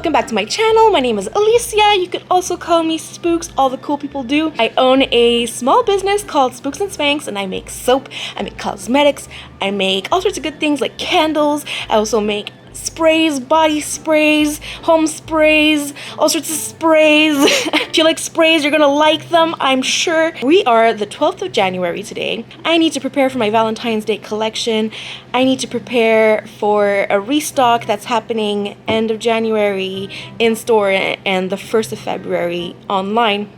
welcome back to my channel. My name is Alicia. You could also call me Spooks. All the cool people do. I own a small business called Spooks and Spanks, and I make soap, I make cosmetics, I make all sorts of good things like candles. I also make sprays, body sprays, home sprays, all sorts of sprays. If you like sprays, you're gonna like them, I'm sure. We are the 12th of January today. I need to prepare for my Valentine's Day collection. I need to prepare for a restock that's happening end of January in store and the 1st of February online.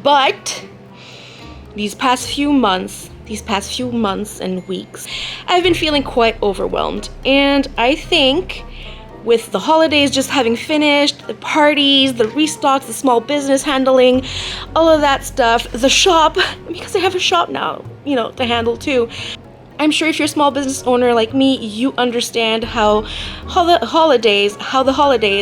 But these past few months and weeks, I've been feeling quite overwhelmed. And I think with the holidays just having finished, the parties, the restocks, the small business handling, all of that stuff, the shop, because I have a shop now, to handle too. I'm sure if you're a small business owner like me, you understand how the holidays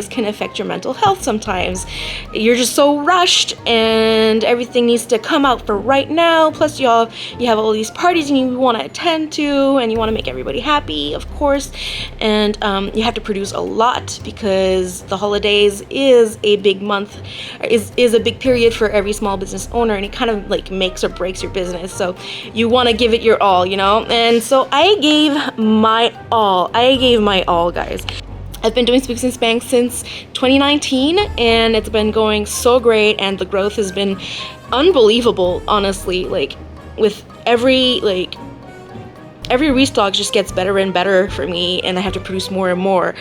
can affect your mental health sometimes. You're just so rushed and everything needs to come out for right now. Plus you have all these parties and you want to attend to and you want to make everybody happy, of course. And you have to produce a lot because the holidays is a big month, is a big period for every small business owner, and it kind of like makes or breaks your business. So you want to give it your all, And so I gave my all, guys. I've been doing Spooks and Spanks since 2019, and it's been going so great, and the growth has been unbelievable, honestly. Like, with every restock just gets better and better for me, and I have to produce more and more.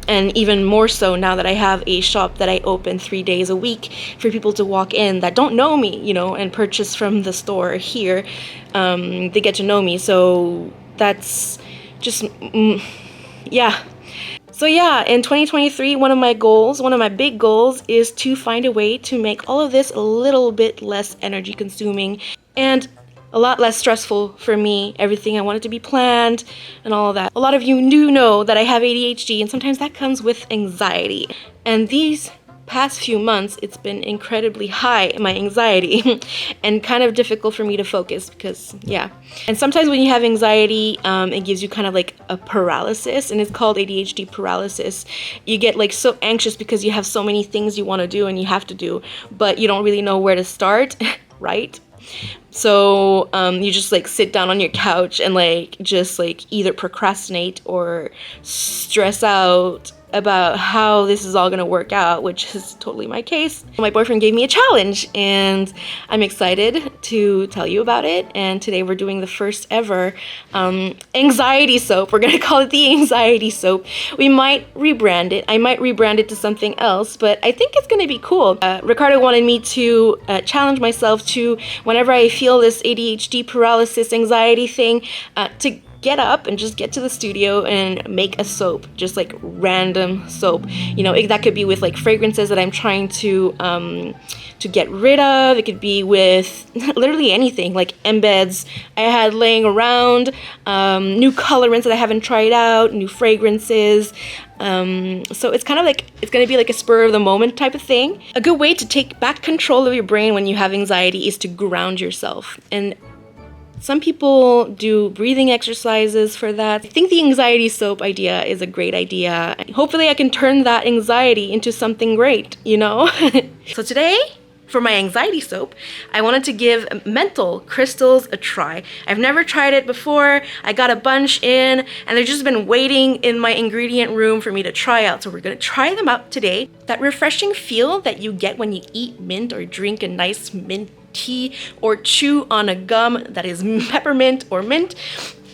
And even more so now that I have a shop that I open 3 days a week for people to walk in that don't know me, and purchase from the store here. They get to know me, so that's just, yeah. So yeah, in 2023, one of my big goals is to find a way to make all of this a little bit less energy consuming and a lot less stressful for me. Everything I want it to be planned and all of that. A lot of you do know that I have ADHD, and sometimes that comes with anxiety. And these past few months, it's been incredibly high, my anxiety, and kind of difficult for me to focus because, yeah. And sometimes when you have anxiety, it gives you kind of like a paralysis, and it's called ADHD paralysis. You get like so anxious because you have so many things you want to do and you have to do, but you don't really know where to start, right? So you just like sit down on your couch and just either procrastinate or stress out about how this is all gonna work out, which is totally my case. My boyfriend gave me a challenge and I'm excited to tell you about it. And today we're doing the first ever anxiety soap. We're gonna call it the anxiety soap. We might rebrand it. I might rebrand it to something else, but I think it's gonna be cool. Ricardo wanted me to challenge myself to, whenever I feel this ADHD paralysis anxiety thing, to get up and just get to the studio and make a soap, just like random soap. That could be with like fragrances that I'm trying to get rid of. It could be with literally anything, like embeds I had laying around, new colorants that I haven't tried out, new fragrances. So it's kind of like, it's going to be like a spur of the moment type of thing. A good way to take back control of your brain when you have anxiety is to ground yourself. And some people do breathing exercises for that. I think the anxiety soap idea is a great idea. Hopefully I can turn that anxiety into something great, So today, for my anxiety soap, I wanted to give menthol crystals a try. I've never tried it before. I got a bunch in, and they've just been waiting in my ingredient room for me to try out. So we're gonna try them out today. That refreshing feel that you get when you eat mint or drink a nice mint tea or chew on a gum that is peppermint or mint,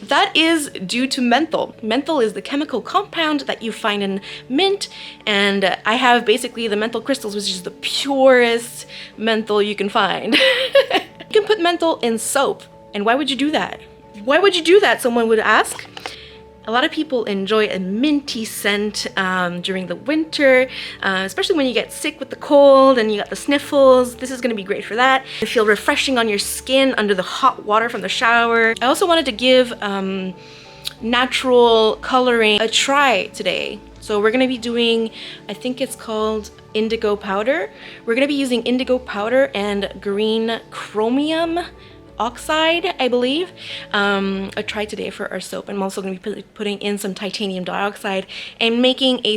that is due to menthol. Menthol is the chemical compound that you find in mint, and I have basically the menthol crystals, which is the purest menthol you can find. You can put menthol in soap, and why would you do that? Why would you do that, someone would ask? A lot of people enjoy a minty scent during the winter, especially when you get sick with the cold and you got the sniffles. This is going to be great for that. You feel refreshing on your skin under the hot water from the shower. I also wanted to give natural coloring a try today. So we're going to be doing, I think it's called Indigo Powder. We're going to be using Indigo Powder and green chromium Oxide, I believe, a try today for our soap. I'm also going to be putting in some titanium dioxide and making a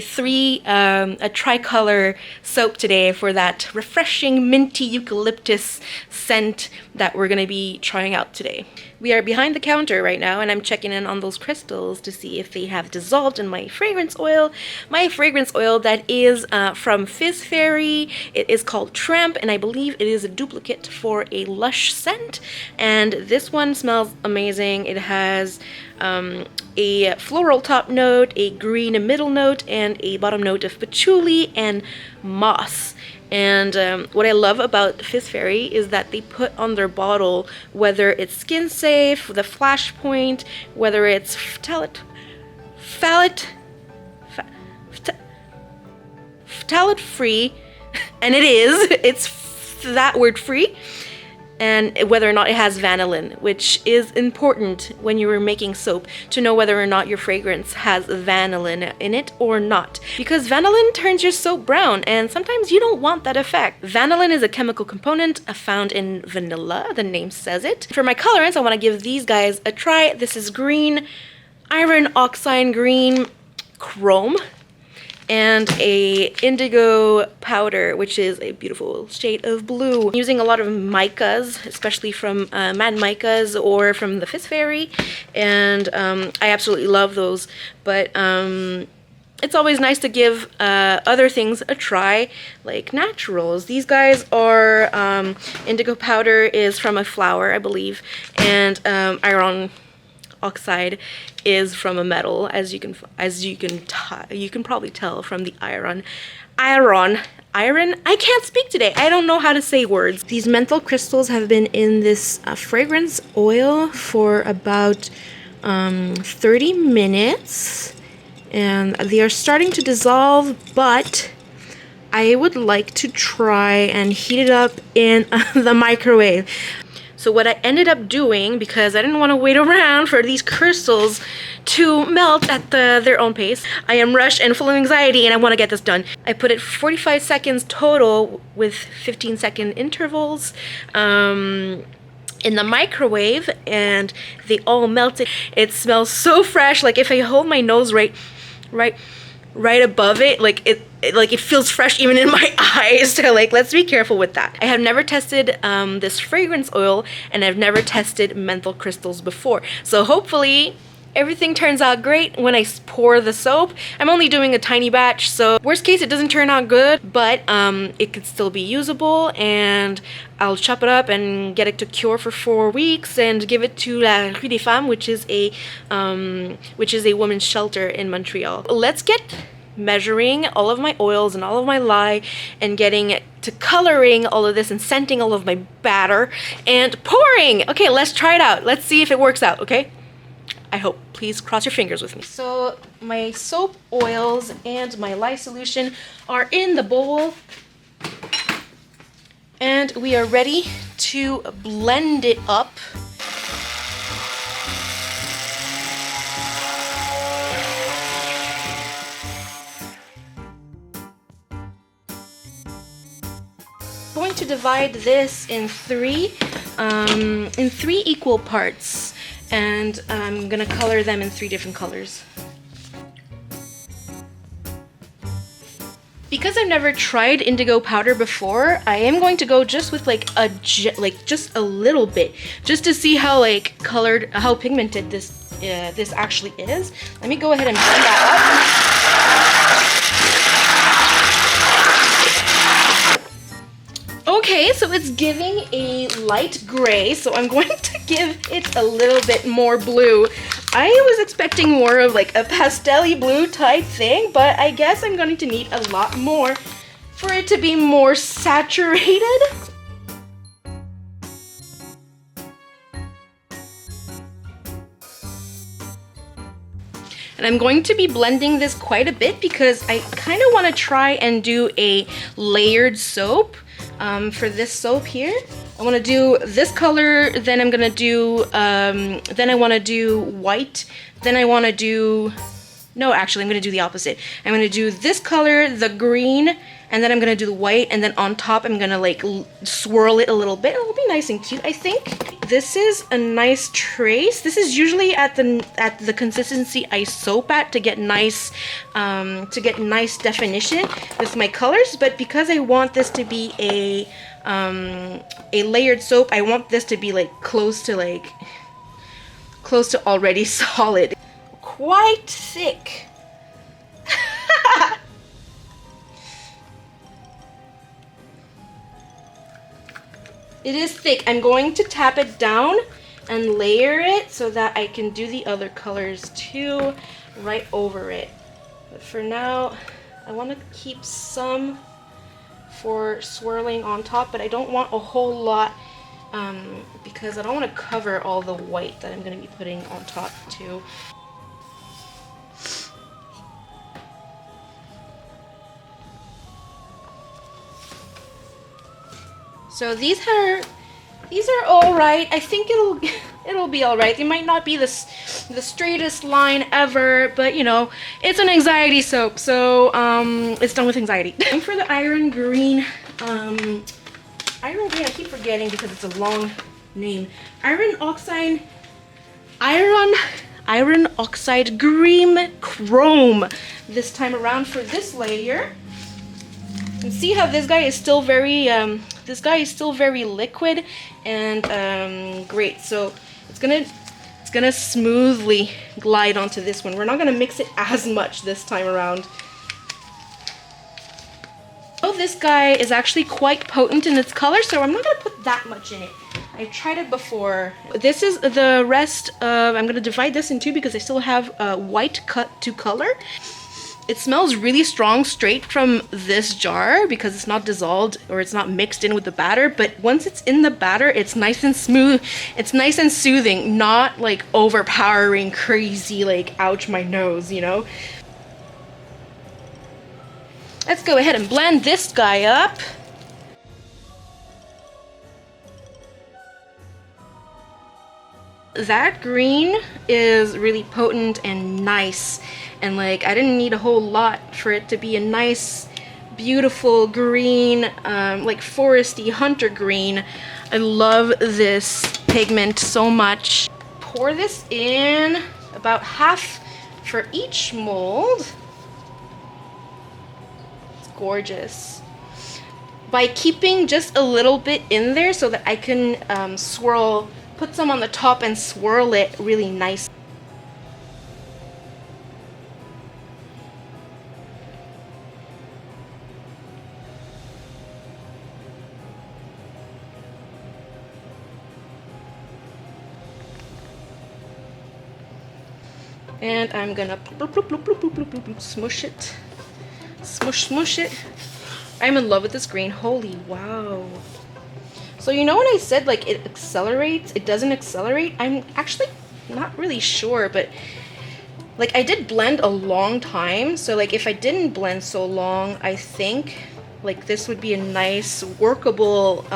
tricolor soap today for that refreshing minty eucalyptus scent that we're going to be trying out today. We are behind the counter right now, and I'm checking in on those crystals to see if they have dissolved in my fragrance oil. My fragrance oil that is from Fizz Fairy. It is called Tramp, and I believe it is a duplicate for a Lush scent. And this one smells amazing. It has a floral top note, a green middle note, and a bottom note of patchouli and moss. And what I love about Fizz Fairy is that they put on their bottle, whether it's skin safe, the flashpoint, whether it's phthalate free, and it's that word free, and whether or not it has vanillin, which is important when you are making soap to know whether or not your fragrance has vanillin in it or not, because vanillin turns your soap brown and sometimes you don't want that effect. Vanillin is a chemical component found in vanilla, the name says it. For my colorants, I want to give these guys a try. This is green, iron oxide green, chrome, and a indigo powder, which is a beautiful shade of blue. I'm using a lot of micas, especially from Mad Micas or from the Fizz Fairy, and I absolutely love those, but it's always nice to give other things a try, like naturals. These guys are indigo powder is from a flower, I believe, and iron oxide is from a metal, as you can probably tell from the iron. I can't speak today. I don't know how to say words. These menthol crystals have been in this fragrance oil for about 30 minutes, and they are starting to dissolve, but I would like to try and heat it up in the microwave. So what I ended up doing, because I didn't want to wait around for these crystals to melt at their own pace, I am rushed and full of anxiety and I want to get this done. I put it 45 seconds total with 15-second intervals in the microwave, and they all melted. It smells so fresh. Like if I hold my nose right above it, like it feels fresh even in my eyes. So like, let's be careful with that. I have never tested this fragrance oil, and I've never tested menthol crystals before, so hopefully everything turns out great when I pour the soap. I'm only doing a tiny batch, so worst case it doesn't turn out good, but it could still be usable, and I'll chop it up and get it to cure for 4 weeks and give it to La Rue des Femmes, which is a women's shelter in Montreal. Let's get measuring all of my oils and all of my lye and getting to coloring all of this and scenting all of my batter and pouring. Okay, let's try it out. Let's see if it works out, okay? I hope. Please cross your fingers with me. So my soap oils and my lye solution are in the bowl, and we are ready to blend it up. I'm going to divide this in three equal parts, and I'm gonna color them in 3 different colors. Because I've never tried indigo powder before, I am going to go just with just a little bit, just to see how how pigmented this actually is. Let me go ahead and blend that up. Okay, so it's giving a light gray, so I'm going to give it a little bit more blue. I was expecting more of like a pastel-y blue type thing, but I guess I'm going to need a lot more for it to be more saturated. And I'm going to be blending this quite a bit because I kind of want to try and do a layered soap. For this soap here, I want to do this color, then I'm gonna do then I want to do white, then I want to do No, actually, I'm going to do the opposite. I'm going to do this color, the green, and then I'm going to do the white, and then on top I'm going to like swirl it a little bit. It'll be nice and cute, I think. This is a nice trace. This is usually at the consistency I soap at to get nice definition with my colors, but because I want this to be a layered soap, I want this to be like close to already solid. Quite thick. It is thick. I'm going to tap it down and layer it so that I can do the other colors too right over it. But for now, I want to keep some for swirling on top, but I don't want a whole lot because I don't want to cover all the white that I'm going to be putting on top too. So these are all right. I think it'll be all right. They might not be the straightest line ever, but you know, it's an anxiety soap, so it's done with anxiety. And for the iron green, I keep forgetting because it's a long name. Iron oxide green chrome this time around for this layer. And see how this guy is still very liquid and great. So it's gonna smoothly glide onto this one. We're not gonna mix it as much this time around. Oh, this guy is actually quite potent in its color, so I'm not gonna put that much in it. I've tried it before. This is the rest of, I'm gonna divide this in two because I still have white cut to color. It smells really strong straight from this jar because it's not dissolved or it's not mixed in with the batter, but once it's in the batter, it's nice and smooth. It's nice and soothing, not like overpowering, crazy, like ouch my nose, you know? Let's go ahead and blend this guy up. That green is really potent and nice, and like I didn't need a whole lot for it to be a nice beautiful green, like foresty hunter green. I love this pigment so much. Pour this in about half for each mold. It's gorgeous. By keeping just a little bit in there so that I can swirl, put some on the top and swirl it really nice. And I'm gonna smush it. Smush it. I'm in love with this green. Holy wow. So you know when I said like it accelerates, it doesn't accelerate? I'm actually not really sure, but like I did blend a long time. So like if I didn't blend so long, I think like this would be a nice workable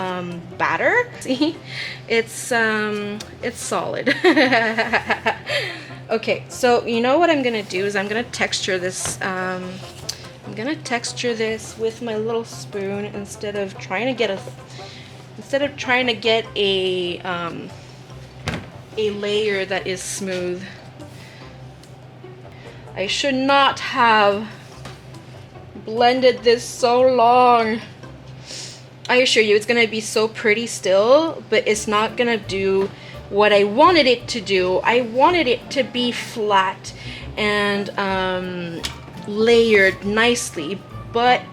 batter. See, it's solid. Okay, so you know what I'm gonna do is I'm gonna texture this. I'm gonna texture this with my little spoon instead of trying to get a layer that is smooth. I should not have blended this so long. I assure you it's gonna be so pretty still, but it's not gonna do what I wanted it to do. I wanted it to be flat and layered nicely, but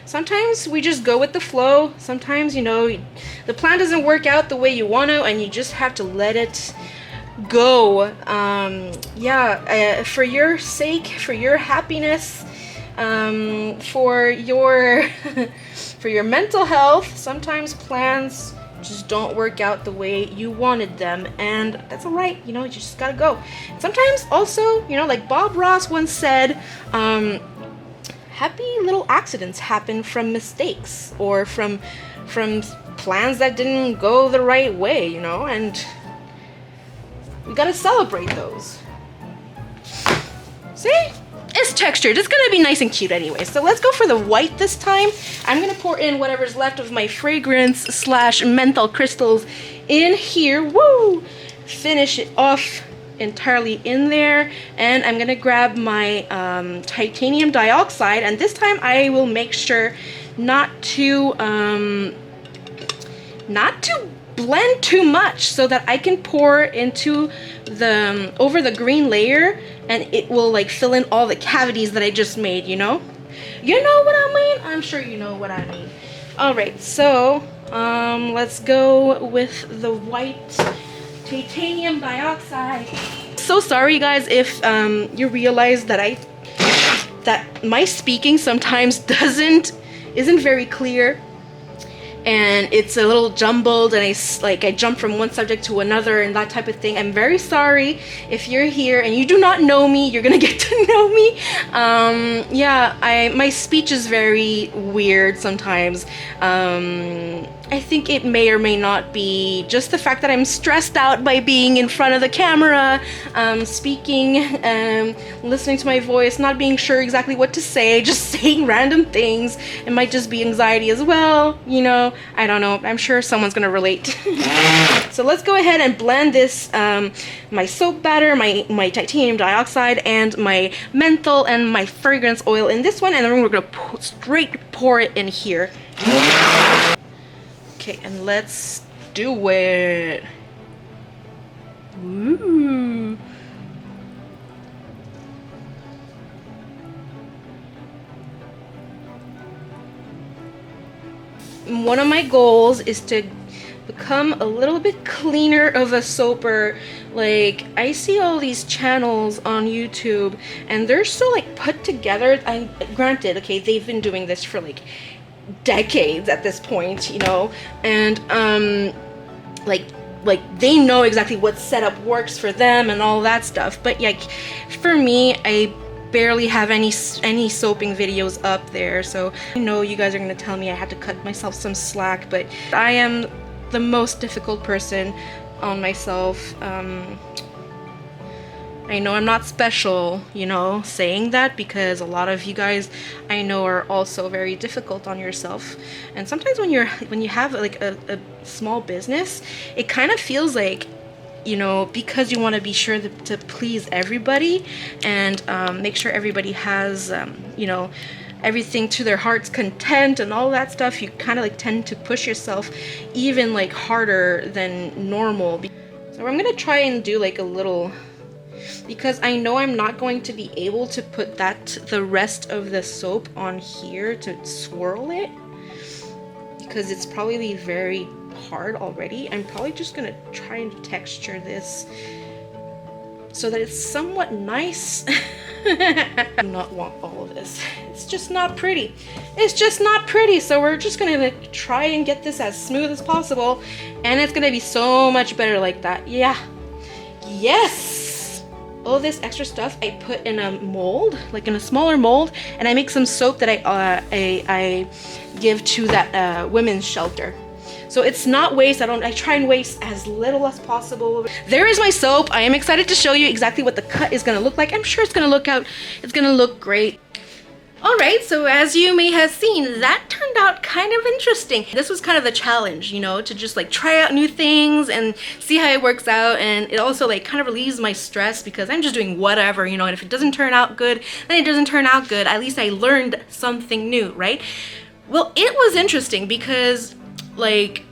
sometimes we just go with the flow. Sometimes, you know, the plan doesn't work out the way you want to, and you just have to let it go. For your sake, for your happiness, for your for your mental health, sometimes plans just don't work out the way you wanted them, and that's all right. You know, you just gotta go. Sometimes also, you know, like Bob Ross once said, happy little accidents happen from mistakes or from plans that didn't go the right way, you know, and we gotta celebrate those. See? It's textured. It's gonna be nice and cute anyway. So let's go for the white this time. I'm gonna pour in whatever's left of my fragrance slash menthol crystals in here. Woo! Finish it off entirely in there. And I'm gonna grab my titanium dioxide, and this time I will make sure not to blend too much so that I can pour into the over the green layer, and it will like fill in all the cavities that I just made, you know? You know what I mean? I'm sure you know what I mean. All right, so let's go with the white titanium dioxide. So sorry, you guys, if you realize that my speaking sometimes isn't very clear, and it's a little jumbled, and I jump from one subject to another and that type of thing. I'm very sorry. If you're here and you do not know me, you're gonna get to know me. Yeah, my speech is very weird sometimes. I think it may or may not be just the fact that I'm stressed out by being in front of the camera, speaking, listening to my voice, not being sure exactly what to say, just saying random things. It might just be anxiety as well, you know. I don't know. I'm sure someone's gonna relate. So let's go ahead and blend this, my soap batter, my titanium dioxide, and my menthol and my fragrance oil in this one, and then we're gonna straight pour it in here. Okay, and let's do it. Ooh. One of my goals is to become a little bit cleaner of a soaper. Like, I see all these channels on YouTube and they're so like put together. And granted, okay, they've been doing this for like decades at this point, you know, and like they know exactly what setup works for them and all that stuff. But like for me, I barely have any soaping videos up there, so I know you guys are gonna tell me I had to cut myself some slack, but I am the most difficult person on myself. I know I'm not special, you know, saying that, because a lot of you guys I know are also very difficult on yourself. And sometimes when you have like a small business, it kind of feels like, you know, because you want to be sure to please everybody and make sure everybody has, you know, everything to their heart's content and all that stuff, you kind of like tend to push yourself even like harder than normal. So I'm gonna try and do like a little, because I know I'm not going to be able to put the rest of the soap on here to swirl it, because it's probably very hard already. I'm probably just gonna try and texture this so that it's somewhat nice. I do not want all of this. It's just not pretty. It's just not pretty. So we're just gonna like try and get this as smooth as possible, and it's gonna be so much better like that. Yeah. Yes. All this extra stuff I put in a mold, like in a smaller mold, and I make some soap that I give to that women's shelter. So it's not waste. I try and waste as little as possible. There is my soap. I am excited to show you exactly what the cut is gonna look like. I'm sure it's gonna look great. All right, so as you may have seen, that turned out kind of interesting. This was kind of the challenge, you know, to just like try out new things and see how it works out. And it also like kind of relieves my stress, because I'm just doing whatever, you know, and if it doesn't turn out good, then it doesn't turn out good. At least I learned something new, right? Well, it was interesting because like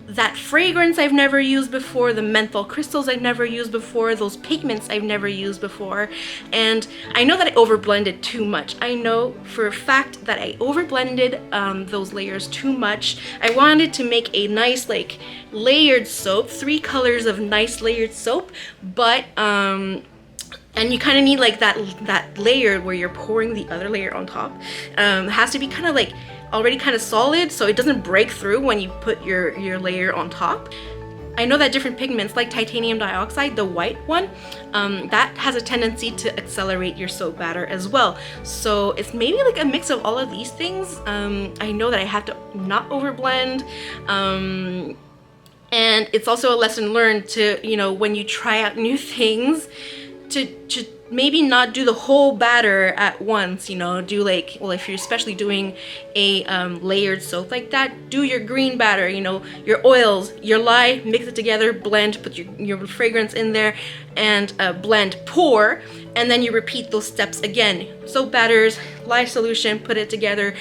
that fragrance I've never used before, the menthol crystals I've never used before, those pigments I've never used before, and I know that I overblended too much. I know for a fact that I overblended those layers too much. I wanted to make a nice like layered soap, 3 colors of nice layered soap, but and you kind of need like that layer where you're pouring the other layer on top. Has to be kind of like already kind of solid, so it doesn't break through when you put your layer on top. I know that different pigments like titanium dioxide, the white one, that has a tendency to accelerate your soap batter as well. So it's maybe like a mix of all of these things. I know that I have to not overblend, and it's also a lesson learned to, you know, when you try out new things, to maybe not do the whole batter at once, you know, do like, well, if you're especially doing a layered soap like that, do your green batter, you know, your oils, your lye, mix it together, blend, put your fragrance in there, and blend, pour, and then you repeat those steps again. Soap batters, lye solution, put it together,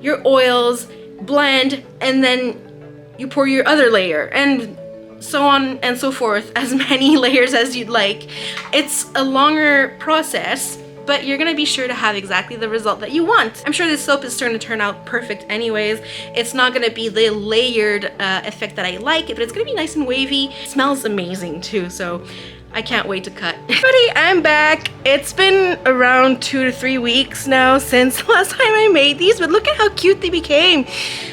your oils, blend, and then you pour your other layer, and so on and so forth, as many layers as you'd like. It's a longer process, but you're gonna be sure to have exactly the result that you want. I'm sure this soap is starting to turn out perfect anyways. It's not gonna be the layered effect that I like, but it's gonna be nice and wavy. It smells amazing too, so I can't wait to cut. Everybody, I'm back. It's been around 2 to 3 weeks now since last time I made these, but look at how cute they became.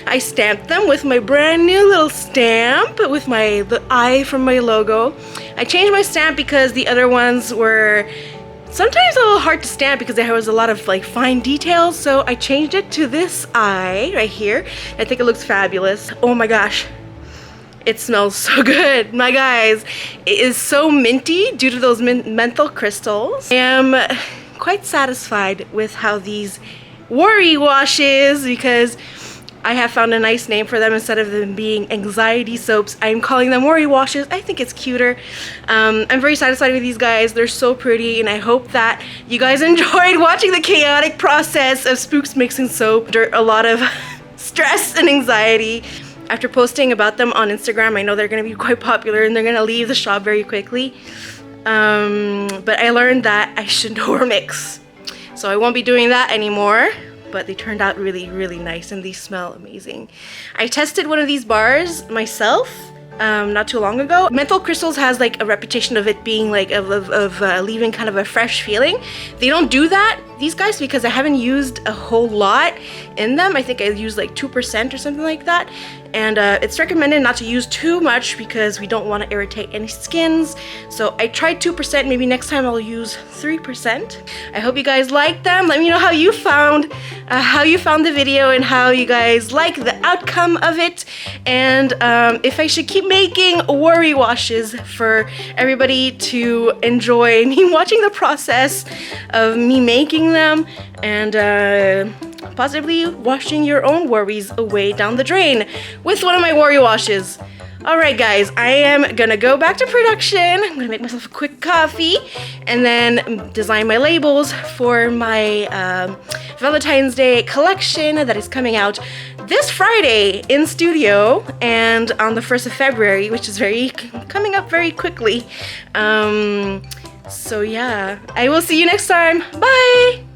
I stamped them with my brand new little stamp with the eye from my logo. I changed my stamp because the other ones were sometimes a little hard to stamp because there was a lot of like fine details, so I changed it to this eye right here. I think it looks fabulous. Oh my gosh. It smells so good, my guys. It is so minty due to those menthol crystals. I am quite satisfied with how these worry washes, because I have found a nice name for them. Instead of them being anxiety soaps, I'm calling them worry washes. I think it's cuter. I'm very satisfied with these guys. They're so pretty, and I hope that you guys enjoyed watching the chaotic process of Spooks mixing soap under a lot of stress and anxiety. After posting about them on Instagram, I know they're going to be quite popular and they're going to leave the shop very quickly. But I learned that I shouldn't overmix. So I won't be doing that anymore. But they turned out really, really nice, and these smell amazing. I tested one of these bars myself not too long ago. Menthol crystals has like a reputation of it being like of leaving kind of a fresh feeling. They don't do that, these guys, because I haven't used a whole lot in them. I think I used like 2% or something like that. And it's recommended not to use too much because we don't want to irritate any skins. So I tried 2%, maybe next time I'll use 3%. I hope you guys liked them. Let me know how you found the video and how you guys like the outcome of it. And if I should keep making worry washes for everybody to enjoy me watching the process of me making them, and possibly washing your own worries away down the drain with one of my worry washes. Alright guys, I am gonna go back to production. I'm gonna make myself a quick coffee and then design my labels for my Valentine's Day collection that is coming out this Friday in studio, and on the 1st of February, which is coming up very quickly. So yeah, I will see you next time. Bye!